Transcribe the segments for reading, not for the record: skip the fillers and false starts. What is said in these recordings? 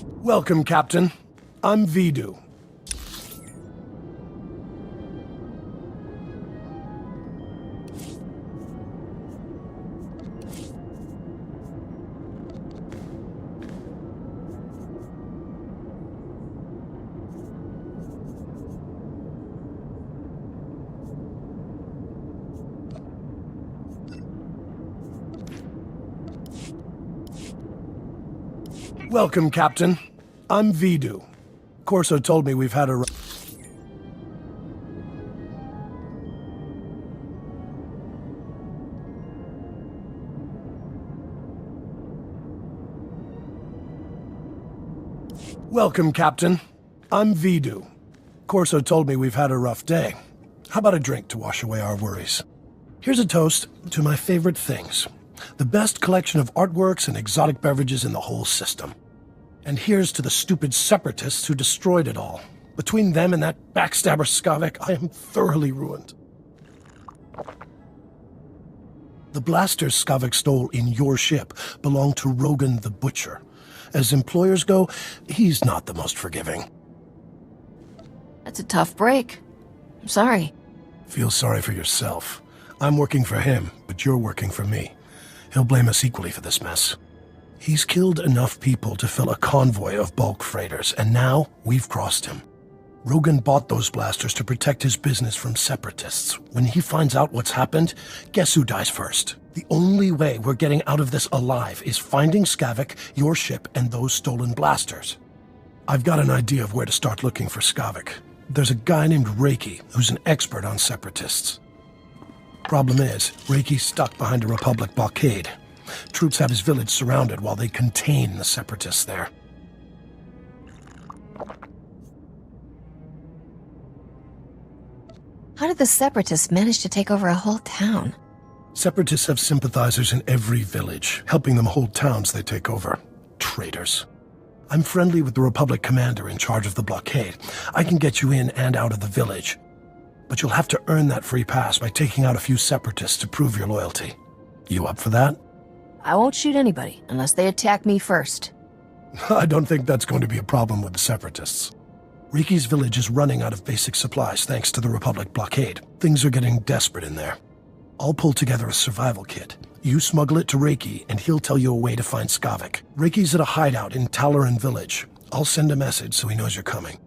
Welcome, Captain. I'm Vidu. Welcome, Captain. I'm Vidu. Corso told me we've had a... Welcome, Captain. I'm Vidu. Corso told me we've had a rough day. How about a drink to wash away our worries? Here's a toast to my favorite things. The best collection of artworks and exotic beverages in the whole system. And here's to the stupid separatists who destroyed it all. Between them and that backstabber Skavek, I am thoroughly ruined. The blasters Skavek stole in your ship belong to Rogan the Butcher. As employers go, he's not the most forgiving. That's a tough break. I'm sorry. Feel sorry for yourself. I'm working for him, but you're working for me. He'll blame us equally for this mess. He's killed enough people to fill a convoy of bulk freighters, and now we've crossed him. Rogan bought those blasters to protect his business from separatists. When he finds out what's happened, guess who dies first? The only way we're getting out of this alive is finding Skavek, your ship, and those stolen blasters. I've got an idea of where to start looking for Skavek. There's a guy named Reiki who's an expert on separatists. Problem is, Reiki's stuck behind a Republic blockade. Troops have his village surrounded while they contain the separatists there. How did the Separatists manage to take over a whole town? Separatists have sympathizers in every village, helping them hold towns they take over. Traitors. I'm friendly with the Republic commander in charge of the blockade. I can get you in and out of the village. But you'll have to earn that free pass by taking out a few separatists to prove your loyalty. You up for that? I won't shoot anybody unless they attack me first. I don't think that's going to be a problem with the separatists. Reiki's village is running out of basic supplies thanks to the Republic blockade. Things are getting desperate in there. I'll pull together a survival kit. You smuggle it to Reiki, and he'll tell you a way to find Skavek. Reiki's at a hideout in Talaran village. I'll send a message so he knows you're coming.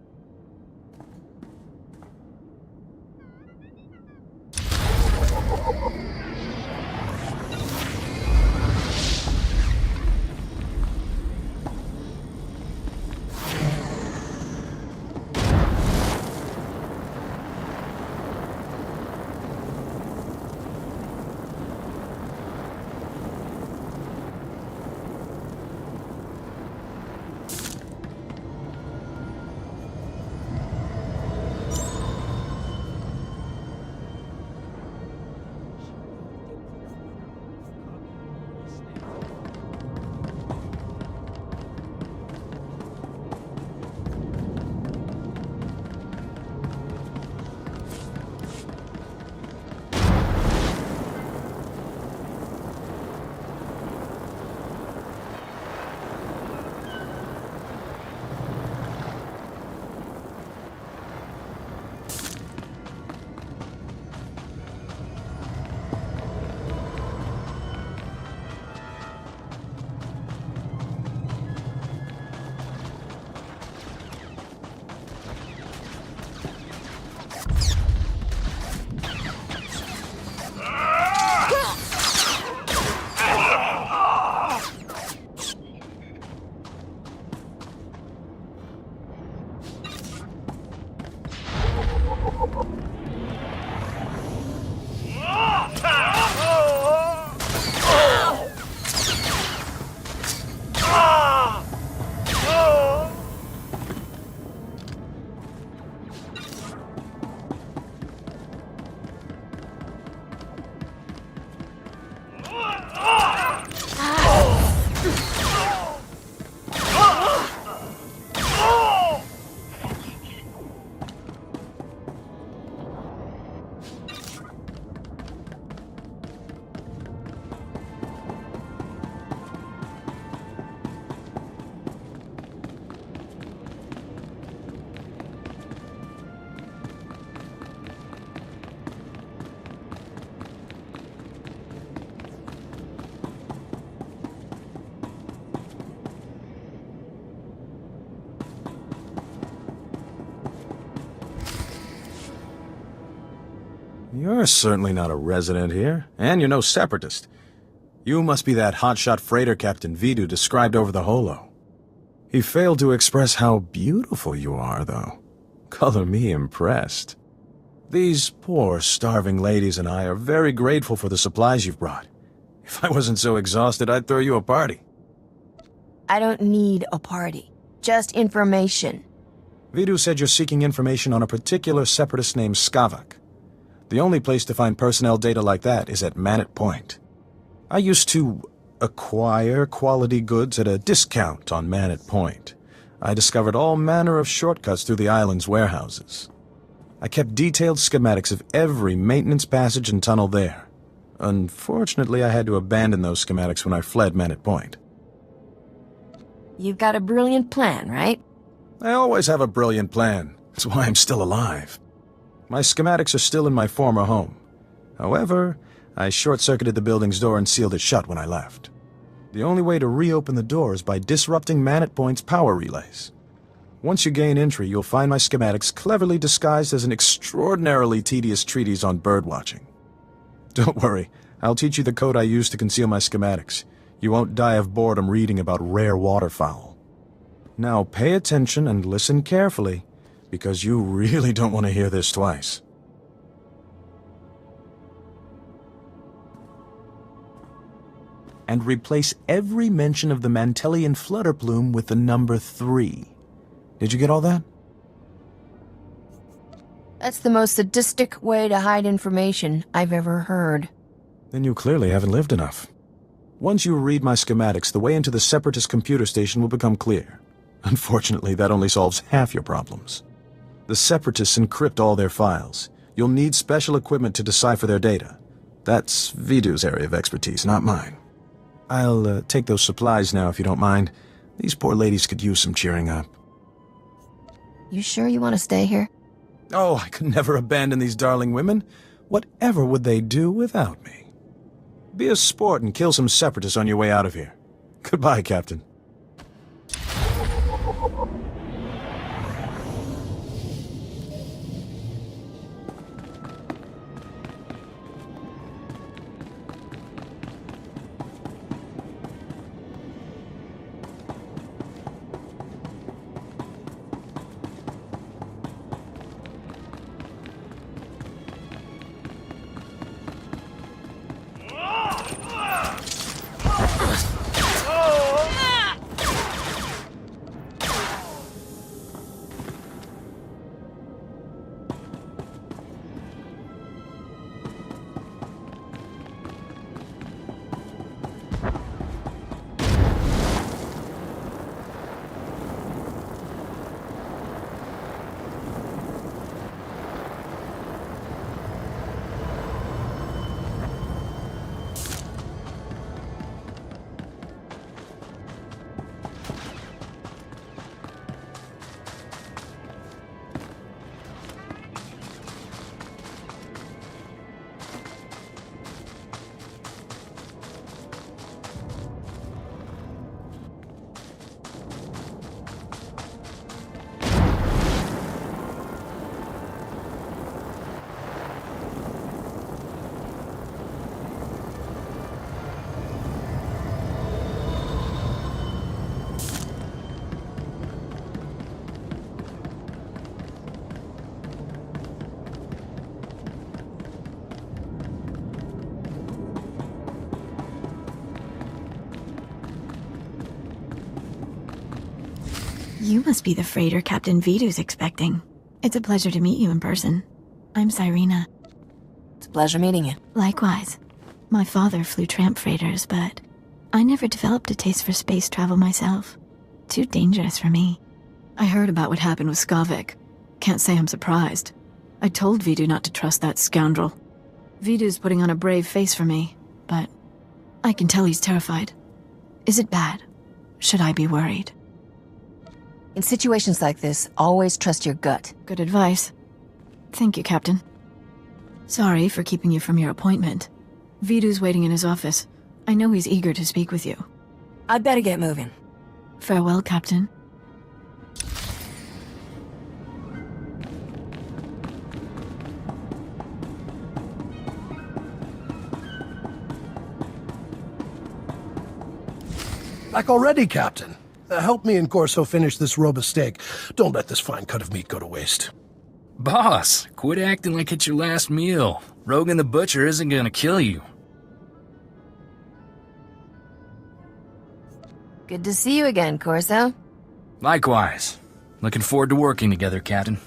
You're certainly not a resident here, and you're no separatist. You must be that hotshot freighter Captain Vidu described over the holo. He failed to express how beautiful you are, though. Color me impressed. These poor, starving ladies and I are very grateful for the supplies you've brought. If I wasn't so exhausted, I'd throw you a party. I don't need a party. Just information. Vidu said you're seeking information on a particular separatist named Skavak. The only place to find personnel data like that is at Manet Point. I used to acquire quality goods at a discount on Manet Point. I discovered all manner of shortcuts through the island's warehouses. I kept detailed schematics of every maintenance passage and tunnel there. Unfortunately, I had to abandon those schematics when I fled Manet Point. You've got a brilliant plan, right? I always have a brilliant plan. That's why I'm still alive. My schematics are still in my former home. However, I short-circuited the building's door and sealed it shut when I left. The only way to reopen the door is by disrupting Manet Point's power relays. Once you gain entry, you'll find my schematics cleverly disguised as an extraordinarily tedious treatise on birdwatching. Don't worry, I'll teach you the code I use to conceal my schematics. You won't die of boredom reading about rare waterfowl. Now pay attention and listen carefully, because you really don't want to hear this twice. And replace every mention of the Mantelian flutter plume with the number 3. Did you get all that? That's the most sadistic way to hide information I've ever heard. Then you clearly haven't lived enough. Once you read my schematics, the way into the Separatist computer station will become clear. Unfortunately, that only solves half your problems. The Separatists encrypt all their files. You'll need special equipment to decipher their data. That's Vidu's area of expertise, not mine. I'll take those supplies now if you don't mind. These poor ladies could use some cheering up. You sure you want to stay here? Oh, I could never abandon these darling women. Whatever would they do without me? Be a sport and kill some separatists on your way out of here. Goodbye, Captain. You must be the freighter Captain Vidu's expecting. It's a pleasure to meet you in person. I'm Cyrena. It's a pleasure meeting you. Likewise. My father flew tramp freighters, but I never developed a taste for space travel myself. Too dangerous for me. I heard about what happened with Skavak. Can't say I'm surprised. I told Vidu not to trust that scoundrel. Vidu's putting on a brave face for me, but I can tell he's terrified. Is it bad? Should I be worried? In situations like this, always trust your gut. Good advice. Thank you, Captain. Sorry for keeping you from your appointment. Vidu's waiting in his office. I know he's eager to speak with you. I'd better get moving. Farewell, Captain. Back already, Captain. Help me and Corso finish this robe of steak. Don't let this fine cut of meat go to waste. Boss, quit acting like it's your last meal. Rogan the Butcher isn't gonna kill you. Good to see you again, Corso. Likewise. Looking forward to working together, Captain.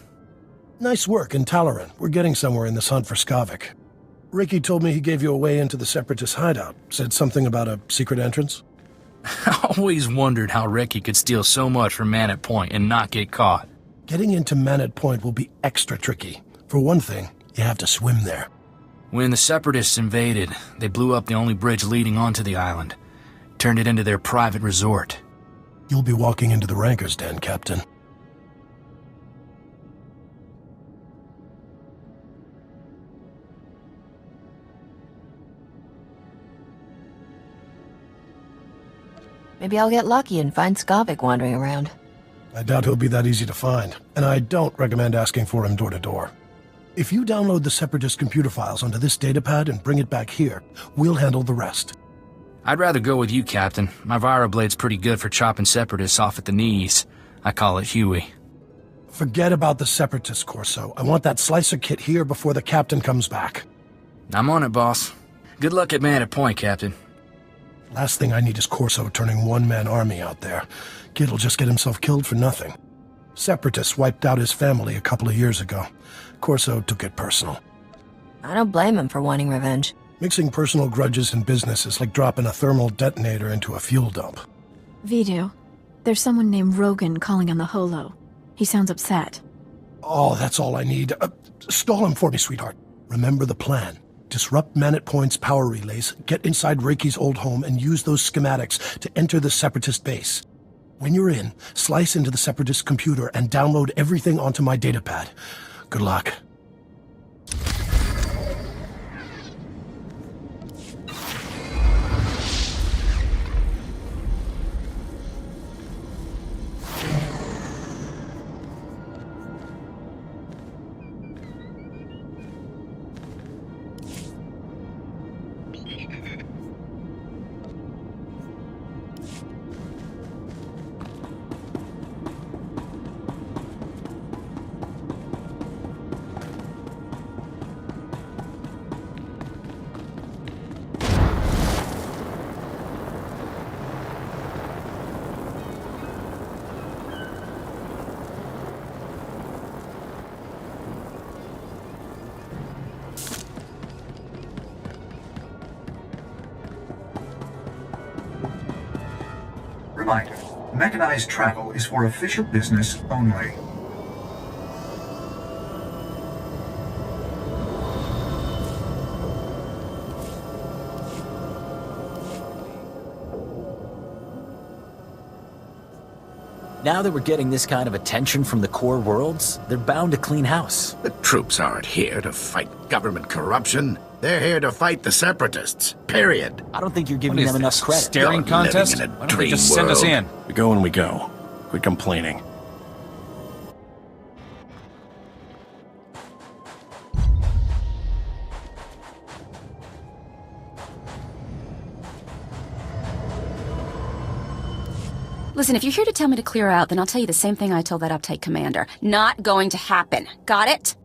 Nice work in Talaran. We're getting somewhere in this hunt for Skavik. Ricky told me he gave you a way into the Separatist hideout. Said something about a secret entrance? I always wondered how Ricky could steal so much from Man at Point and not get caught. Getting into Man at Point will be extra tricky. For one thing, you have to swim there. When the Separatists invaded, they blew up the only bridge leading onto the island. Turned it into their private resort. You'll be walking into the Ranker's Den, Captain. Maybe I'll get lucky and find Skavik wandering around. I doubt he'll be that easy to find, and I don't recommend asking for him door to door. If you download the Separatist computer files onto this datapad and bring it back here, we'll handle the rest. I'd rather go with you, Captain. My Viroblade's pretty good for chopping Separatists off at the knees. I call it Huey. Forget about the Separatist, Corso. I want that slicer kit here before the Captain comes back. I'm on it, boss. Good luck at Man at Point, Captain. Last thing I need is Corso turning one-man army out there. Kid'll just get himself killed for nothing. Separatists wiped out his family a couple of years ago. Corso took it personal. I don't blame him for wanting revenge. Mixing personal grudges and business is like dropping a thermal detonator into a fuel dump. Vidu, there's someone named Rogan calling on the holo. He sounds upset. Oh, that's all I need. Stall him for me, sweetheart. Remember the plan. Disrupt Man at Point's power relays, get inside Reiki's old home, and use those schematics to enter the Separatist base. When you're in, slice into the Separatist computer and download everything onto my datapad. Good luck. Reminder, mechanized travel is for official business only. Now that we're getting this kind of attention from the core worlds, they're bound to clean house. The troops aren't here to fight government corruption. They're here to fight the Separatists. Period. I don't think you're giving them enough credit. Staring You're contest? living in a Why don't they dream just send us world. in? We go when we go. Quit complaining. Listen, if you're here to tell me to clear out, then I'll tell you the same thing I told that uptight commander. Not going to happen. Got it?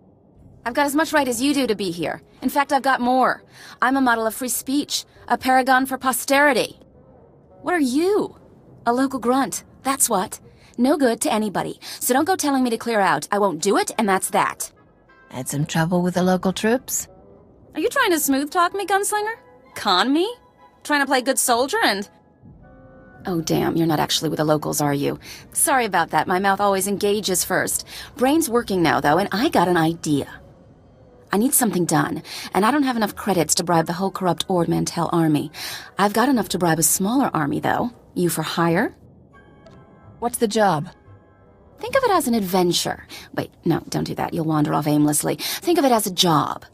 I've got as much right as you do to be here. In fact, I've got more. I'm a model of free speech, a paragon for posterity. What are you? A local grunt. That's what. No good to anybody. So don't go telling me to clear out. I won't do it, and that's that. Had some trouble with the local troops? Are you trying to smooth talk me, gunslinger? Con me? Trying to play good soldier and... Oh, damn, you're not actually with the locals, are you? Sorry about that. My mouth always engages first. Brain's working now, though, and I got an idea. I need something done, and I don't have enough credits to bribe the whole corrupt Ord Mantell army. I've got enough to bribe a smaller army, though. You for hire? What's the job? Think of it as an adventure. Wait, no, don't do that. You'll wander off aimlessly. Think of it as a job.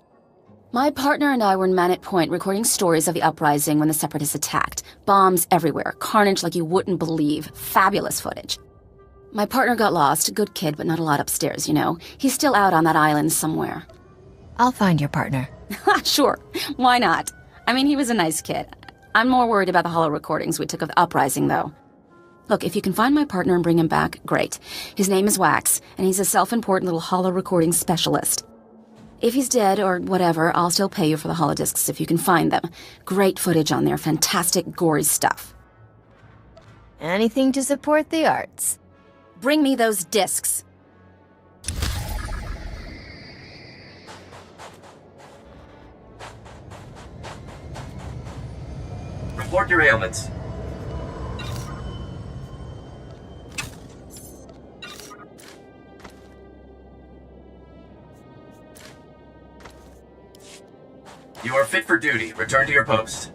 My partner and I were in Man at Point recording stories of the uprising when the Separatists attacked. Bombs everywhere, carnage like you wouldn't believe. Fabulous footage. My partner got lost. Good kid, but not a lot upstairs, you know. He's still out on that island somewhere. I'll find your partner. Sure, why not? I mean, he was a nice kid. I'm more worried about the holo recordings we took of the uprising, though. Look, if you can find my partner and bring him back, great. His name is Wax, and he's a self-important little holo recording specialist. If he's dead or whatever, I'll still pay you for the holodiscs if you can find them. Great footage on there, fantastic, gory stuff. Anything to support the arts. Bring me those discs. Report your ailments. You are fit for duty. Return to your post.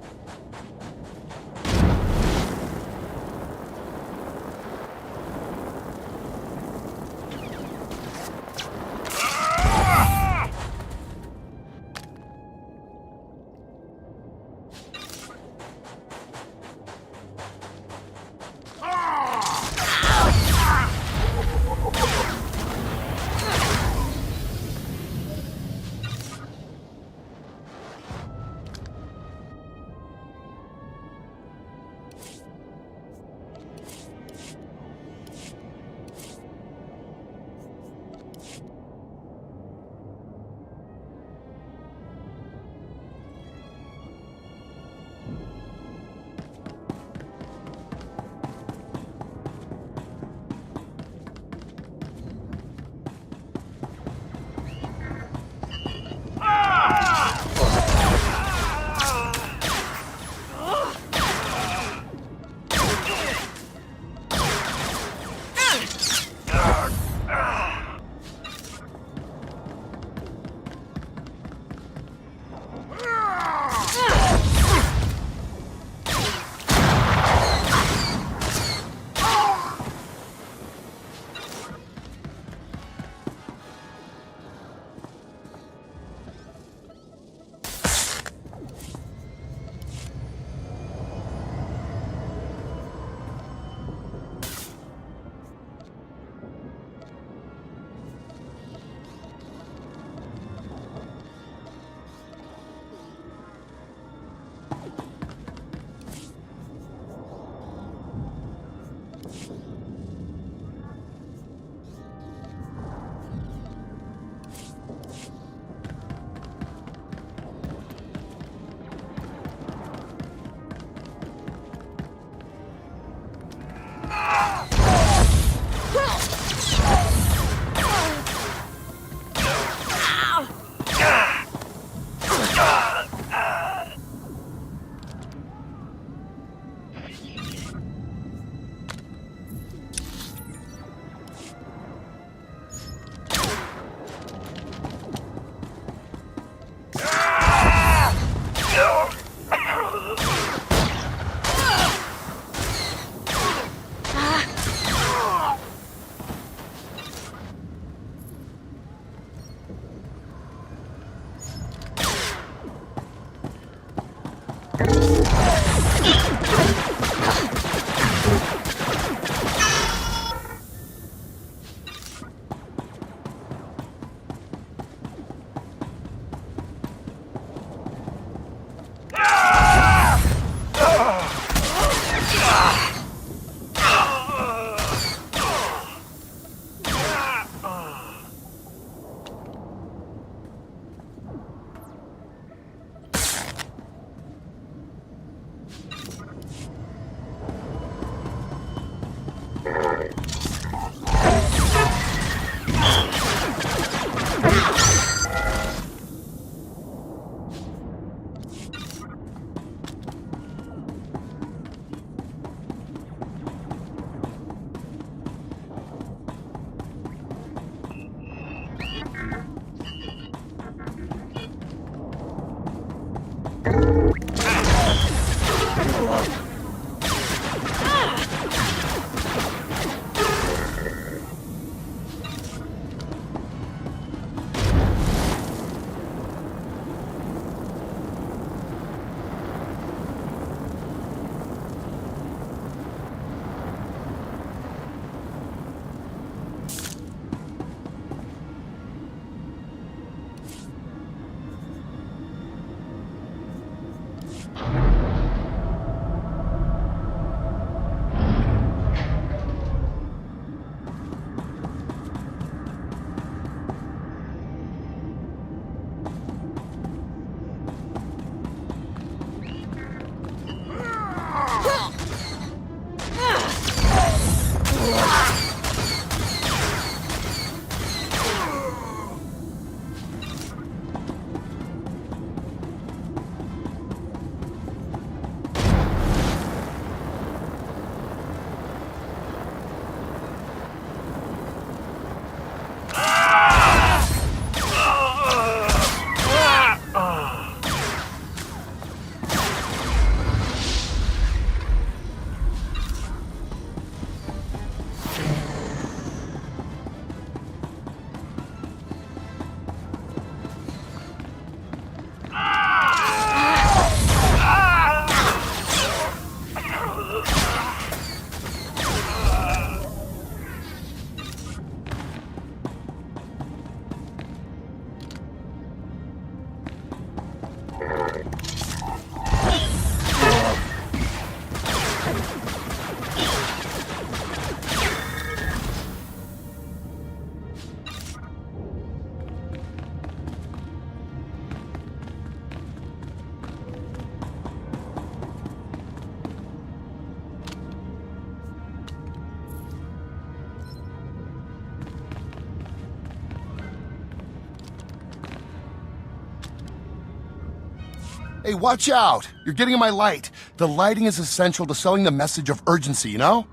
Hey, watch out! You're getting in my light. The lighting is essential to selling the message of urgency, you know?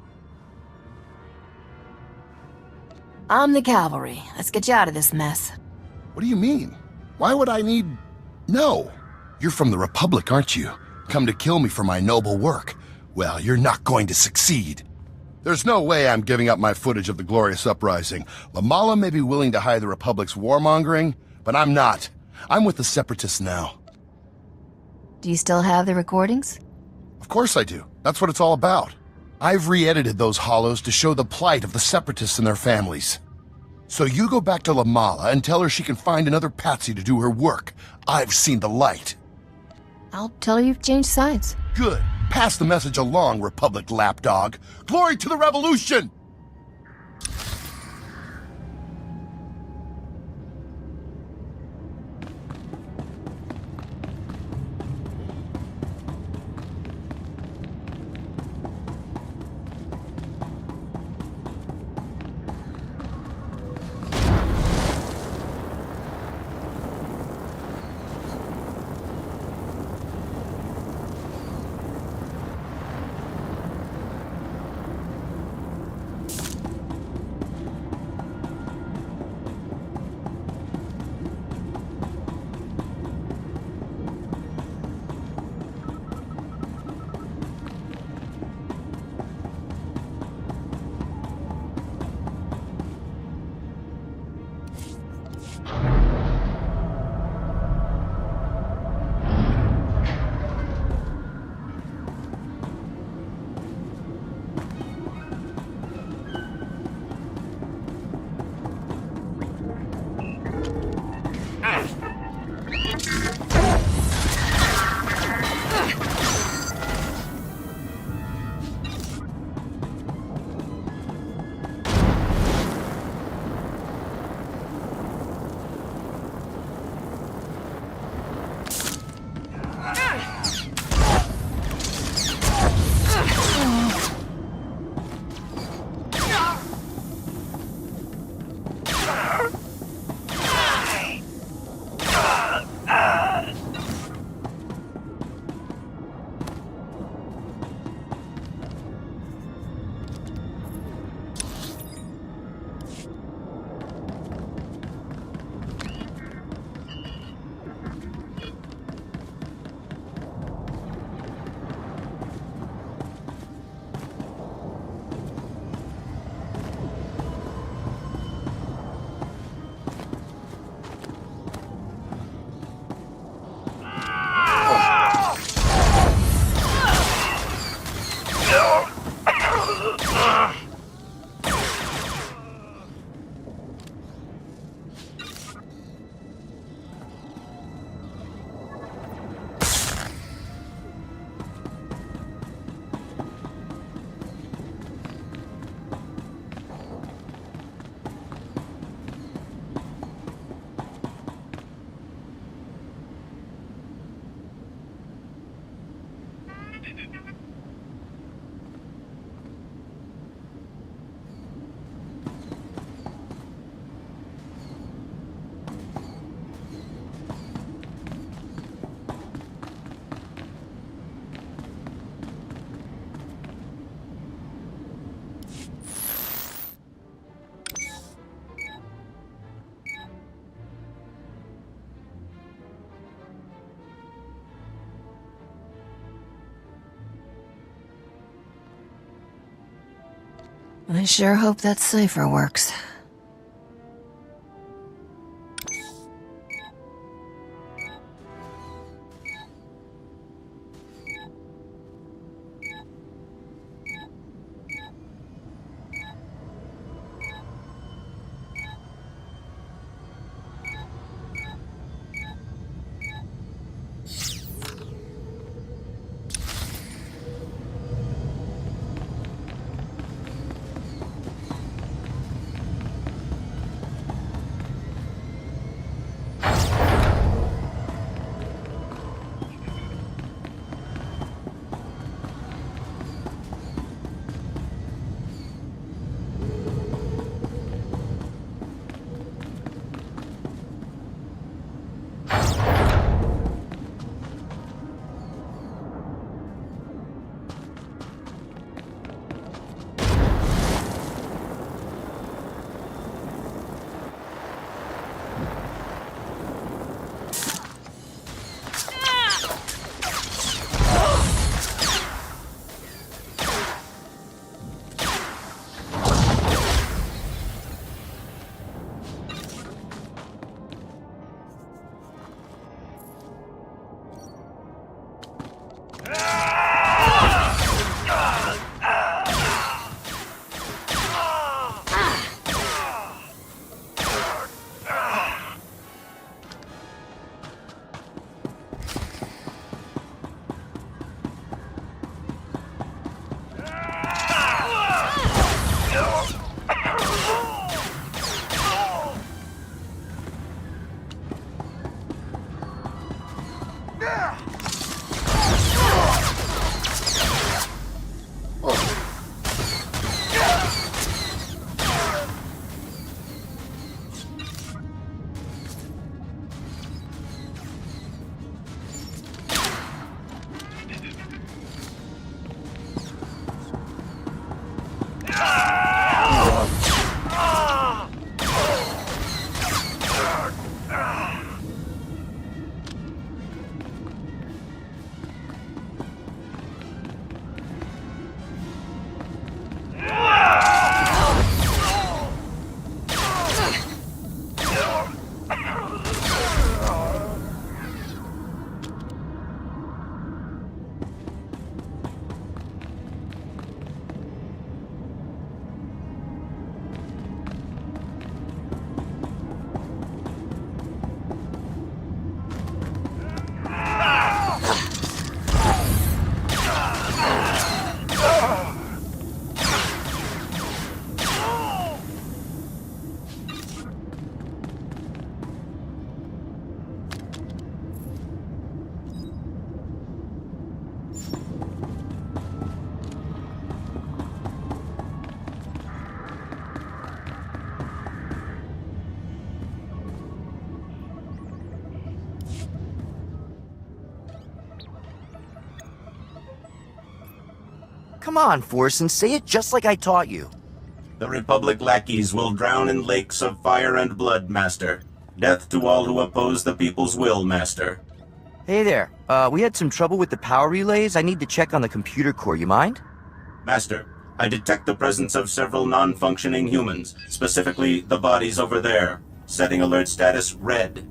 I'm the cavalry. Let's get you out of this mess. What do you mean? Why would I need... No. You're from the Republic, aren't you? Come to kill me for my noble work. Well, you're not going to succeed. There's no way I'm giving up my footage of the glorious uprising. Lamala may be willing to hide the Republic's warmongering, but I'm not. I'm with the Separatists now. Do you still have the recordings? Of course I do. That's what it's all about. I've re-edited those hollows to show the plight of the Separatists and their families. So you go back to Lamala and tell her she can find another patsy to do her work. I've seen the light. I'll tell her you've changed sides. Good. Pass the message along, Republic lapdog. Glory to the Revolution! I sure hope that cipher works. Come on, Forsen, say it just like I taught you. The Republic lackeys will drown in lakes of fire and blood, Master. Death to all who oppose the people's will, Master. Hey there, we had some trouble with the power relays. I need to check on the computer core, you mind? Master, I detect the presence of several non-functioning humans, specifically the bodies over there. Setting alert status red.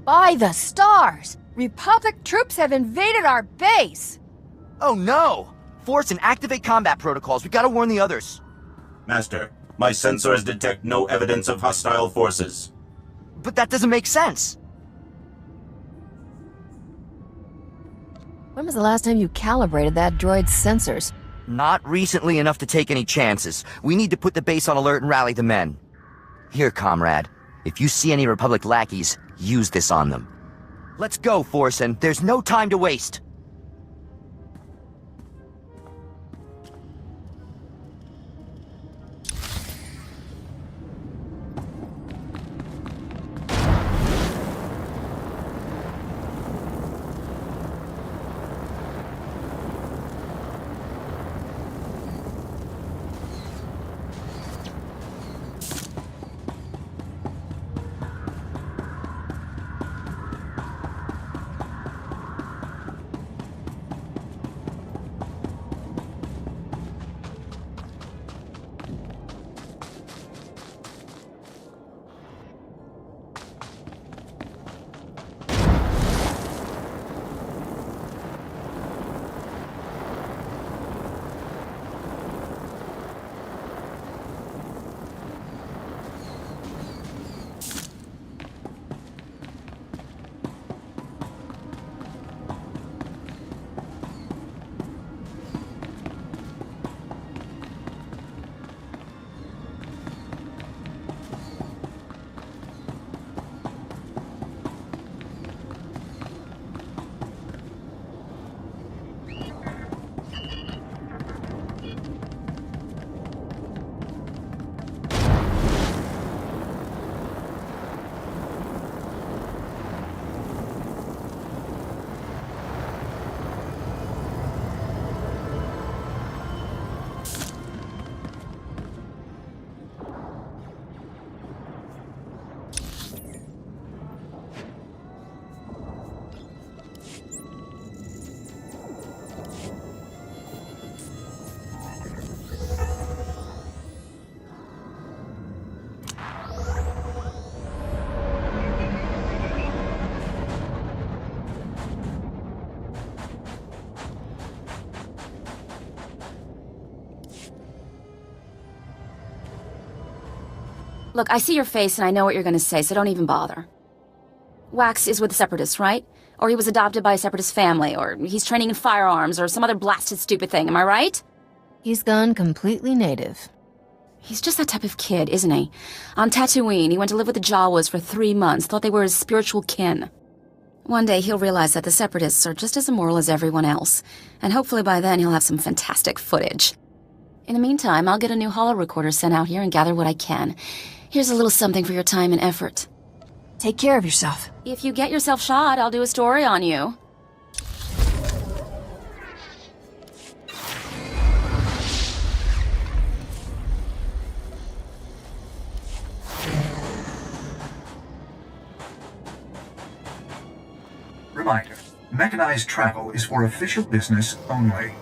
By the stars! Republic troops have invaded our base! Oh no! Forsen, activate combat protocols. We gotta warn the others. Master, my sensors detect no evidence of hostile forces. But that doesn't make sense. When was the last time you calibrated that droid's sensors? Not recently enough to take any chances. We need to put the base on alert and rally the men. Here, comrade. If you see any Republic lackeys, use this on them. Let's go, Forsen. There's no time to waste. Look, I see your face and I know what you're gonna say, so don't even bother. Wax is with the Separatists, right? Or he was adopted by a Separatist family, or he's training in firearms, or some other blasted stupid thing, am I right? He's gone completely native. He's just that type of kid, isn't he? On Tatooine, he went to live with the Jawas for 3 months, thought they were his spiritual kin. One day he'll realize that the Separatists are just as immoral as everyone else, and hopefully by then he'll have some fantastic footage. In the meantime, I'll get a new holo recorder sent out here and gather what I can. Here's a little something for your time and effort. Take care of yourself. If you get yourself shot, I'll do a story on you. Reminder, mechanized travel is for official business only.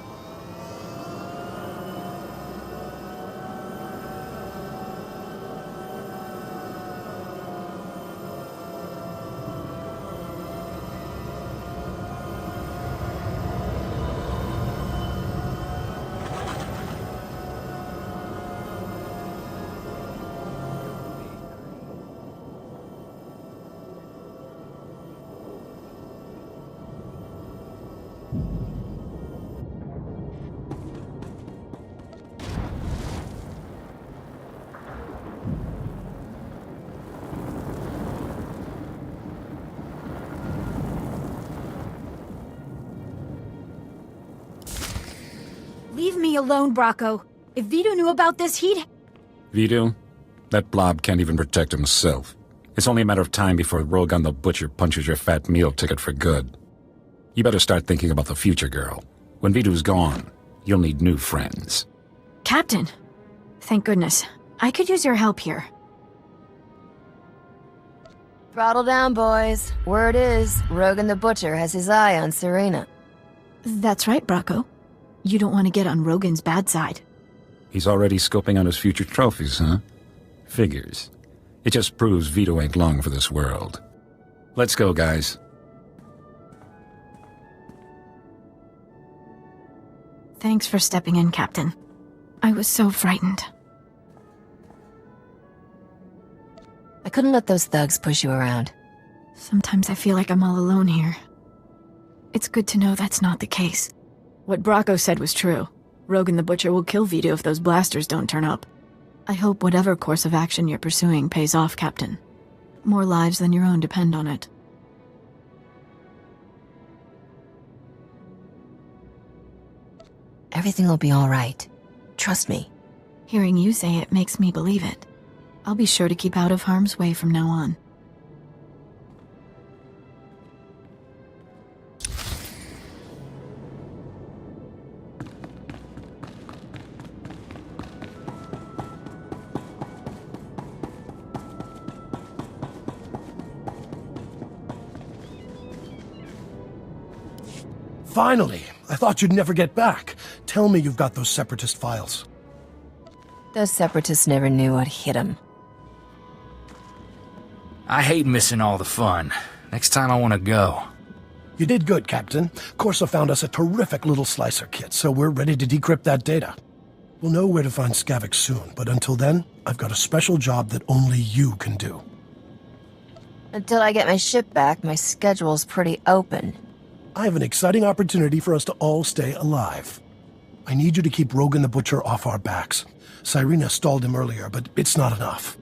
Leave me alone, Bracco. If Vito knew about this, he'd... Vito? That blob can't even protect himself. It's only a matter of time before Rogan the Butcher punches your fat meal ticket for good. You better start thinking about the future, girl. When Vito's gone, you'll need new friends. Captain! Thank goodness. I could use your help here. Throttle down, boys. Word is, Rogan the Butcher has his eye on Serena. That's right, Bracco. You don't want to get on Rogan's bad side. He's already scoping out his future trophies, huh? Figures. It just proves Vito ain't long for this world. Let's go, guys. Thanks for stepping in, Captain. I was so frightened. I couldn't let those thugs push you around. Sometimes I feel like I'm all alone here. It's good to know that's not the case. What Bracco said was true. Rogan the Butcher will kill Vito if those blasters don't turn up. I hope whatever course of action you're pursuing pays off, Captain. More lives than your own depend on it. Everything will be all right. Trust me. Hearing you say it makes me believe it. I'll be sure to keep out of harm's way from now on. Finally! I thought you'd never get back. Tell me you've got those Separatist files. Those Separatists never knew what hit them. I hate missing all the fun. Next time I want to go. You did good, Captain. Corsa found us a terrific little slicer kit, so we're ready to decrypt that data. We'll know where to find Skavik soon, but until then, I've got a special job that only you can do. Until I get my ship back, my schedule's pretty open. I have an exciting opportunity for us to all stay alive. I need you to keep Rogan the Butcher off our backs. Cyrena stalled him earlier, but it's not enough.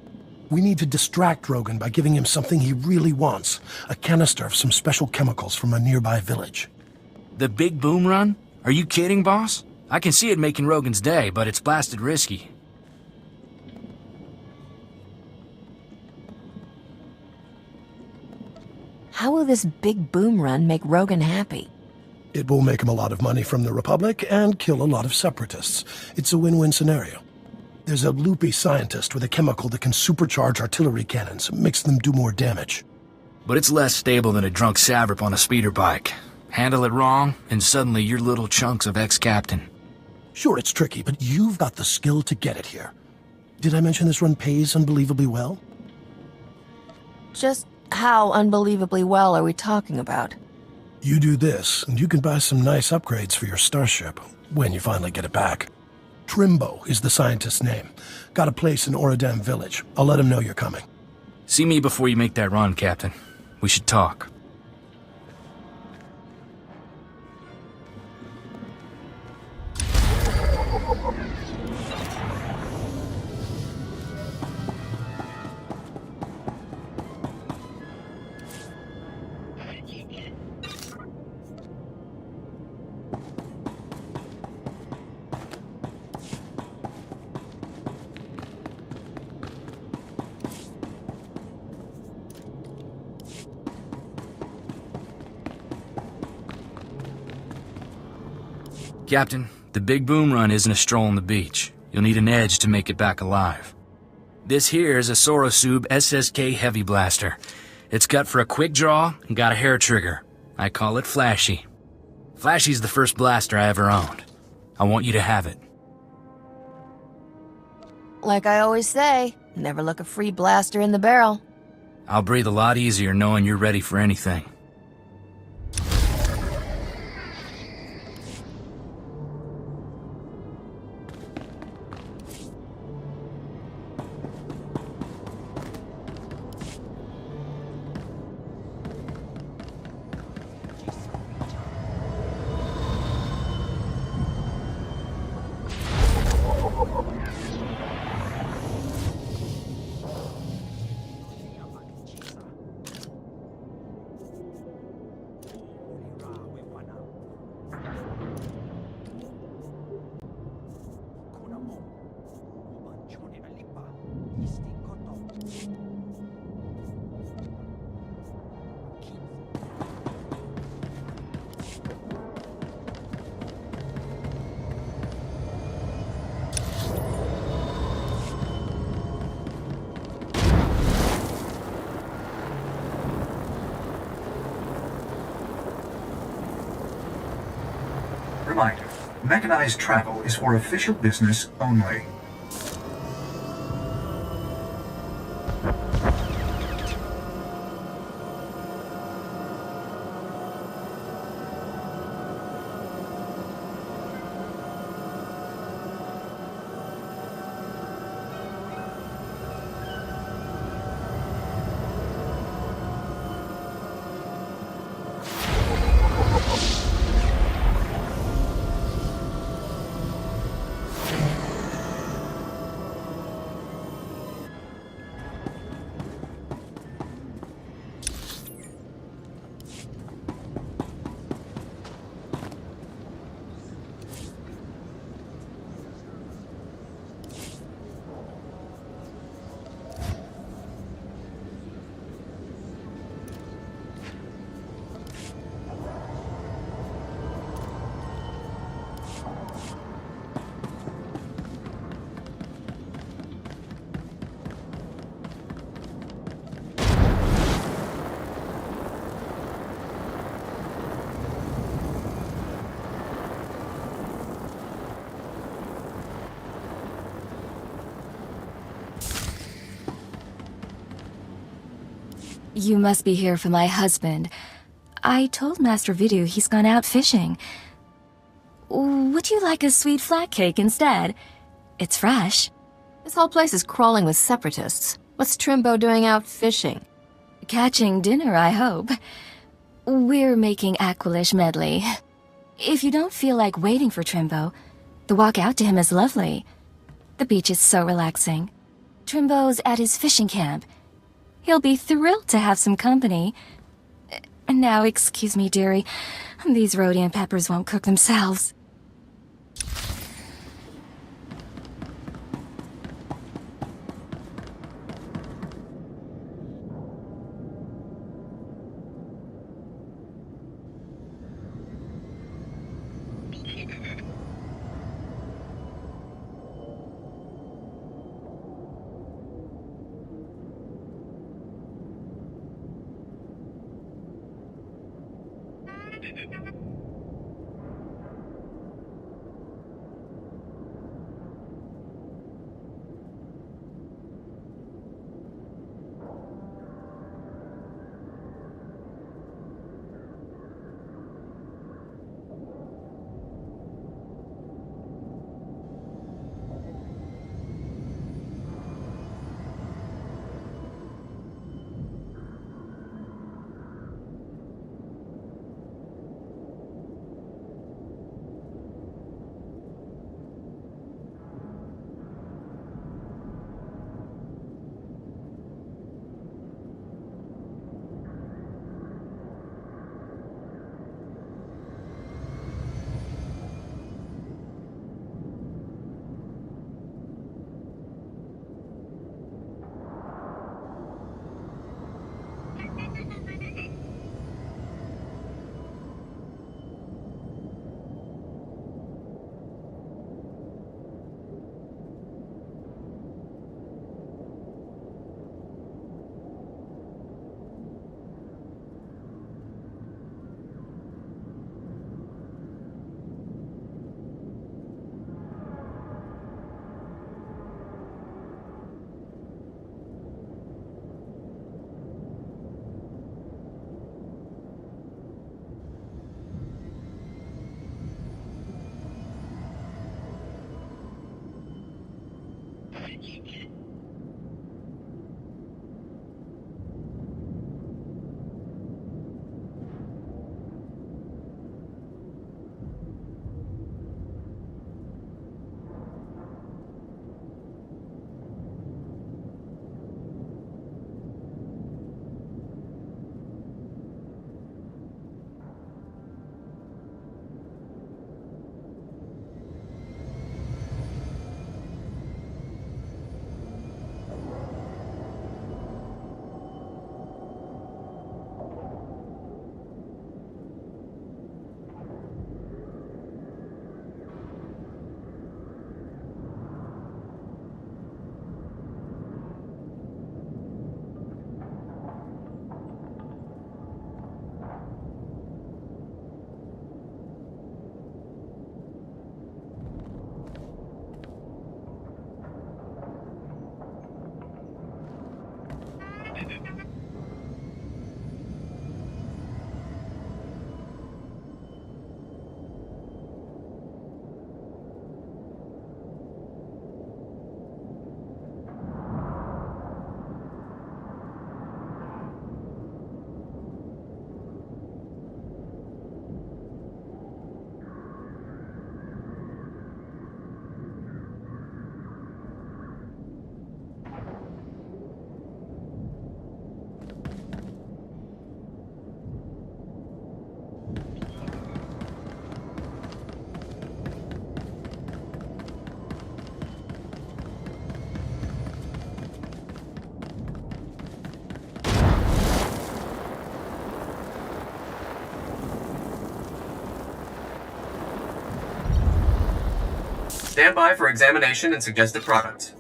We need to distract Rogan by giving him something he really wants. A canister of some special chemicals from a nearby village. The big boom run? Are you kidding, boss? I can see it making Rogan's day, but it's blasted risky. How will this big boom run make Rogan happy? It will make him a lot of money from the Republic and kill a lot of Separatists. It's a win-win scenario. There's a loopy scientist with a chemical that can supercharge artillery cannons, makes them do more damage. But it's less stable than a drunk Savrip on a speeder bike. Handle it wrong, and suddenly you're little chunks of ex-captain. Sure, it's tricky, but you've got the skill to get it here. Did I mention this run pays unbelievably well? Just how unbelievably well are we talking about? You do this, and you can buy some nice upgrades for your starship, when you finally get it back. Trimbo is the scientist's name. Got a place in Oradam village. I'll let him know you're coming. See me before you make that run, Captain. We should talk. Captain, the big boom run isn't a stroll on the beach. You'll need an edge to make it back alive. This here is a Sorosub SSK Heavy Blaster. It's cut for a quick draw and got a hair trigger. I call it Flashy. Flashy's the first blaster I ever owned. I want you to have it. Like I always say, never look a free blaster in the barrel. I'll breathe a lot easier knowing you're ready for anything. Reminder, mechanized travel is for official business only. You must be here for my husband. I told Master Vidu he's gone out fishing. Would you like a sweet flat cake instead? It's fresh. This whole place is crawling with separatists. What's Trimbo doing out fishing? Catching dinner, I hope. We're making Aqualish medley. If you don't feel like waiting for Trimbo, the walk out to him is lovely. The beach is so relaxing. Trimbo's at his fishing camp. He'll be thrilled to have some company. Now, excuse me, dearie. These Rhodian peppers won't cook themselves. Stand by for examination and suggested product.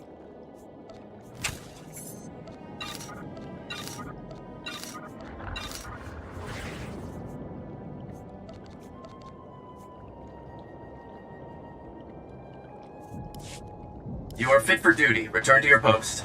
You are fit for duty. Return to your post.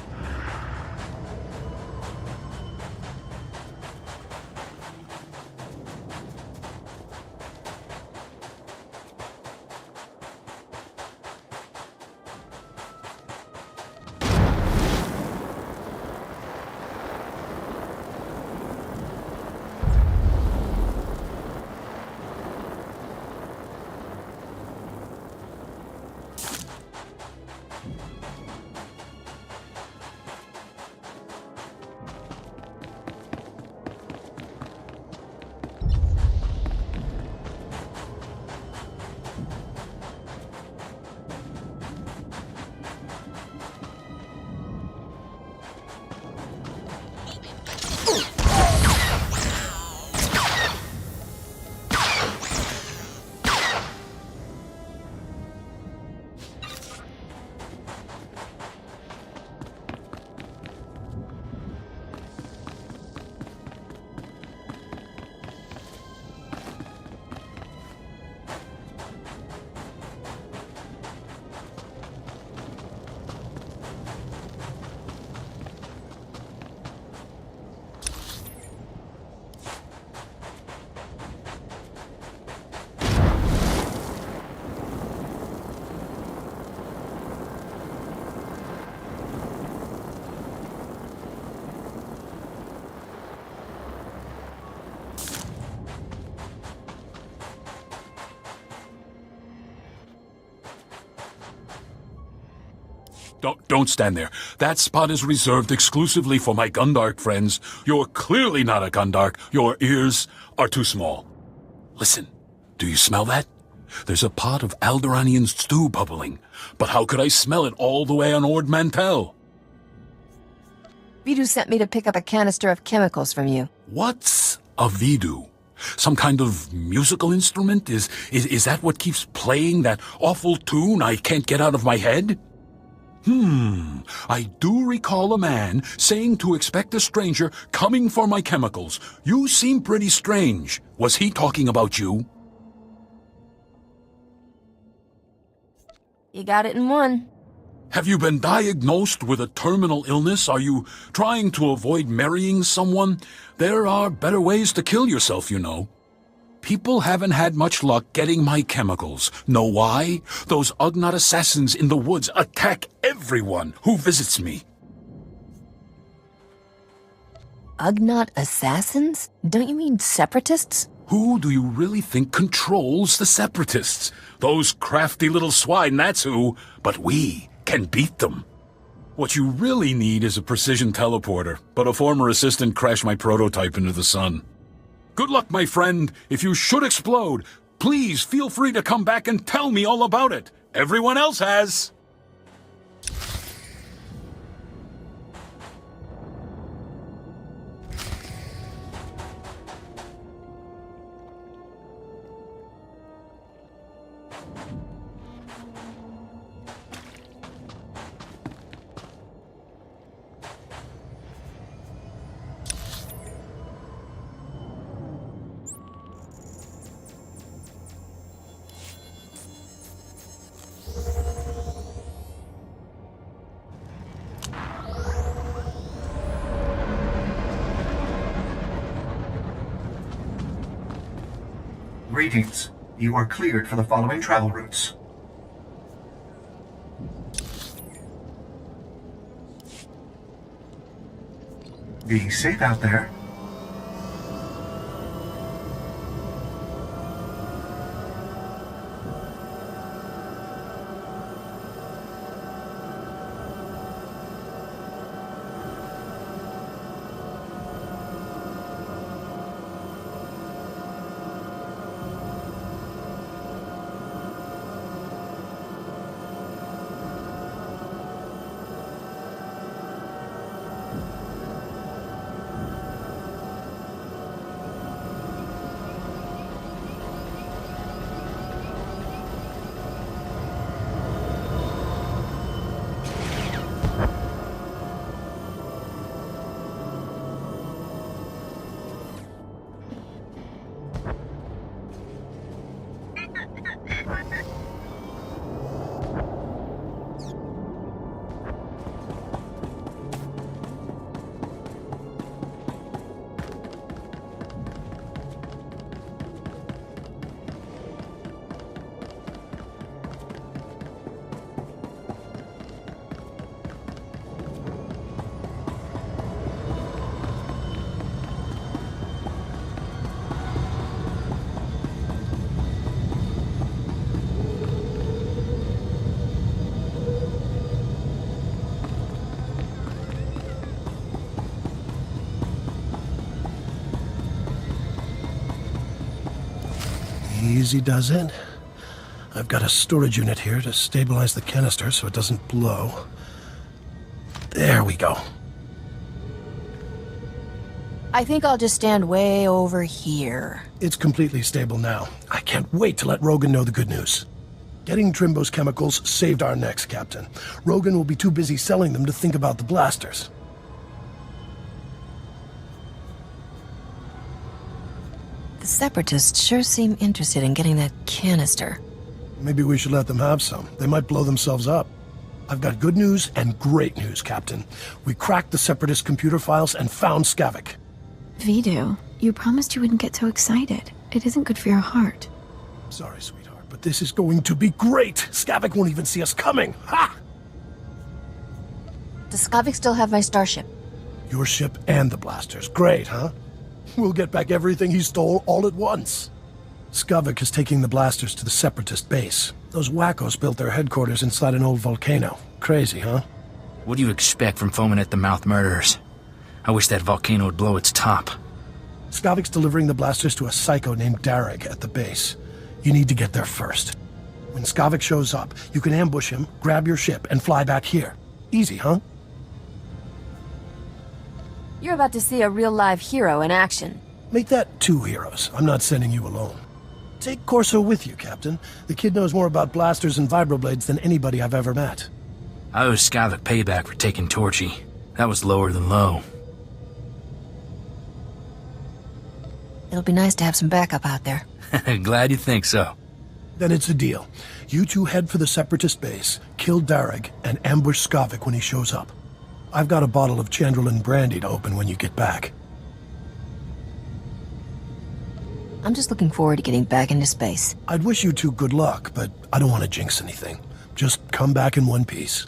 Don't stand there. That spot is reserved exclusively for my Gundark friends. You're clearly not a Gundark. Your ears are too small. Listen, do you smell that? There's a pot of Alderaanian stew bubbling. But how could I smell it all the way on Ord Mantell? Vidu sent me to pick up a canister of chemicals from you. What's a Vidu? Some kind of musical instrument? Is that what keeps playing that awful tune I can't get out of my head? I do recall a man saying to expect a stranger coming for my chemicals. You seem pretty strange. Was he talking about you? You got it in one. Have you been diagnosed with a terminal illness? Are you trying to avoid marrying someone? There are better ways to kill yourself, you know. People haven't had much luck getting my chemicals. Know why? Those Ugnaught assassins in the woods attack everyone who visits me. Ugnaught assassins? Don't you mean separatists? Who do you really think controls the Separatists? Those crafty little swine, that's who. But we can beat them. What you really need is a precision teleporter, but a former assistant crashed my prototype into the sun. Good luck, my friend. If you should explode, please feel free to come back and tell me all about it. Everyone else has. Greetings. You are cleared for the following travel routes. Be safe out there. Easy does it. I've got a storage unit here to stabilize the canister so it doesn't blow. There we go. I think I'll just stand way over here. It's completely stable now. I can't wait to let Rogan know the good news. Getting Trimbo's chemicals saved our necks, Captain. Rogan will be too busy selling them to think about the blasters. The Separatists sure seem interested in getting that canister. Maybe we should let them have some. They might blow themselves up. I've got good news and great news, Captain. We cracked the Separatist computer files and found Skavik. Vidu, you promised you wouldn't get so excited. It isn't good for your heart. Sorry, sweetheart, but this is going to be great! Skavik won't even see us coming! Ha! Does Skavik still have my starship? Your ship and the blasters. Great, huh? We'll get back everything he stole all at once. Skavik is taking the blasters to the Separatist base. Those wackos built their headquarters inside an old volcano. Crazy, huh? What do you expect from foaming-at-the-mouth murderers? I wish that volcano would blow its top. Skavik's delivering the blasters to a psycho named Darag at the base. You need to get there first. When Skavik shows up, you can ambush him, grab your ship, and fly back here. Easy, huh? You're about to see a real-live hero in action. Make that 2 heroes. I'm not sending you alone. Take Corso with you, Captain. The kid knows more about blasters and vibroblades than anybody I've ever met. I owe Skavik payback for taking Torchy. That was lower than low. It'll be nice to have some backup out there. Glad you think so. Then it's a deal. You two head for the Separatist base, kill Darag, and ambush Skavik when he shows up. I've got a bottle of Chandrelin brandy to open when you get back. I'm just looking forward to getting back into space. I'd wish you two good luck, but I don't want to jinx anything. Just come back in one piece.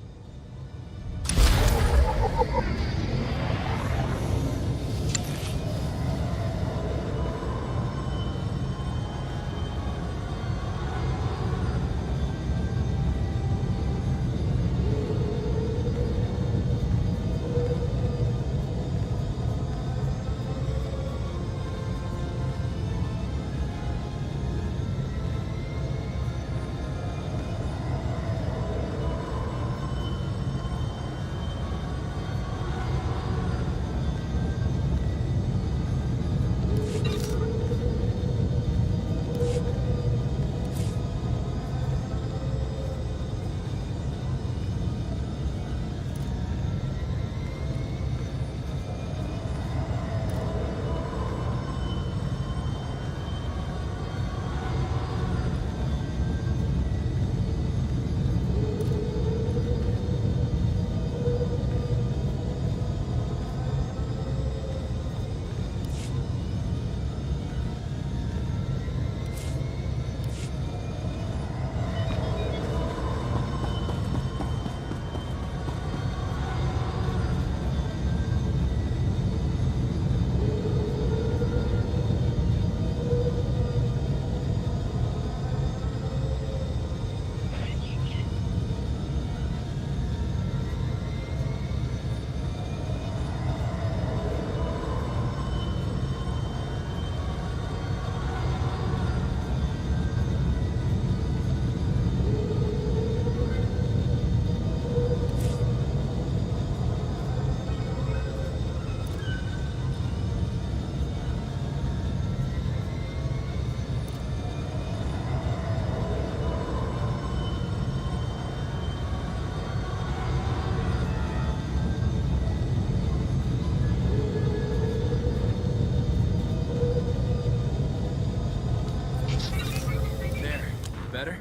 Better?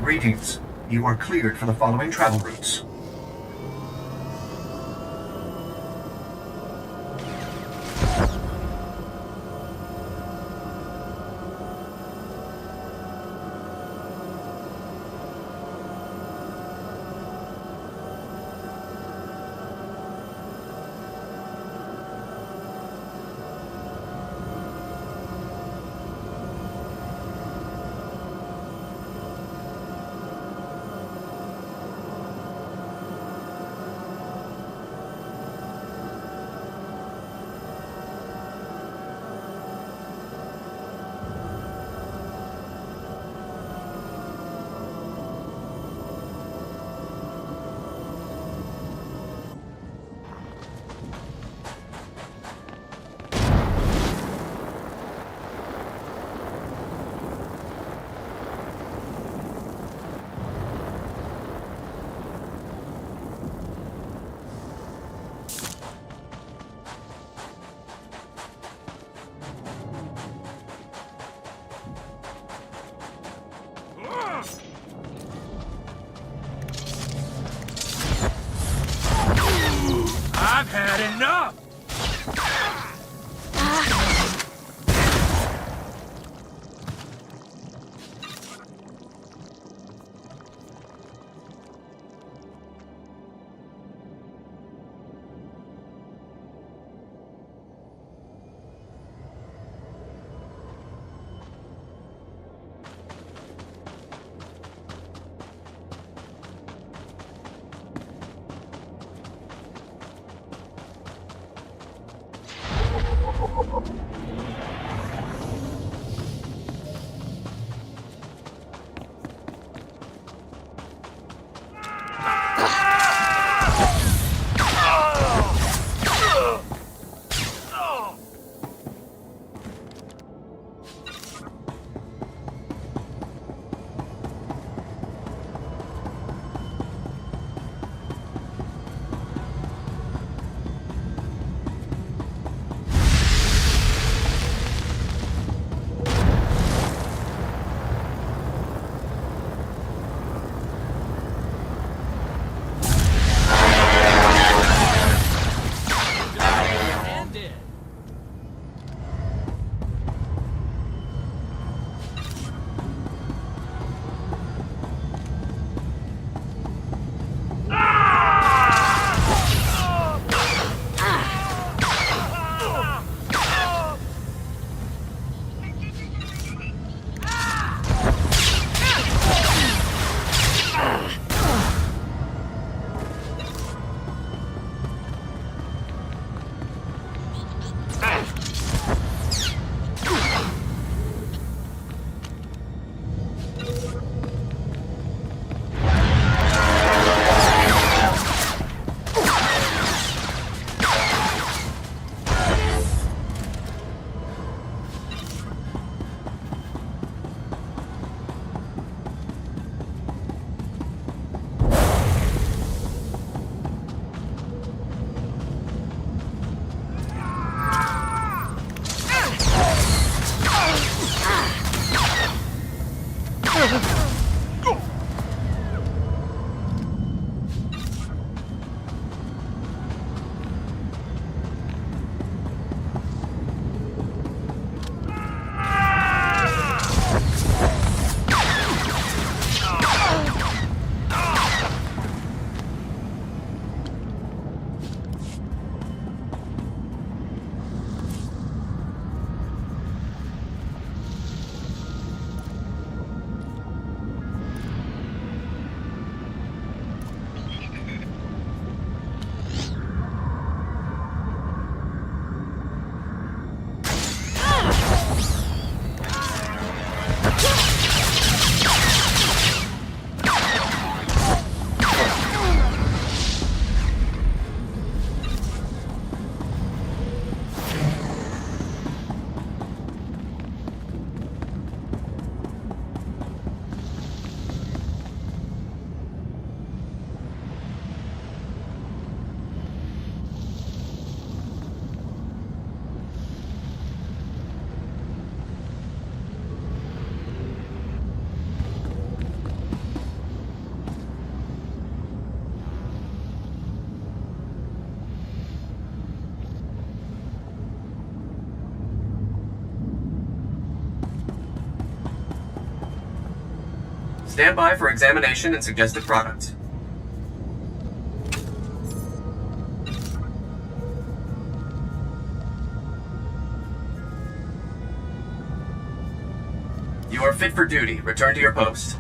Greetings. You are cleared for the following travel routes. enough! Stand by for examination and suggested product. You are fit for duty. Return to your post.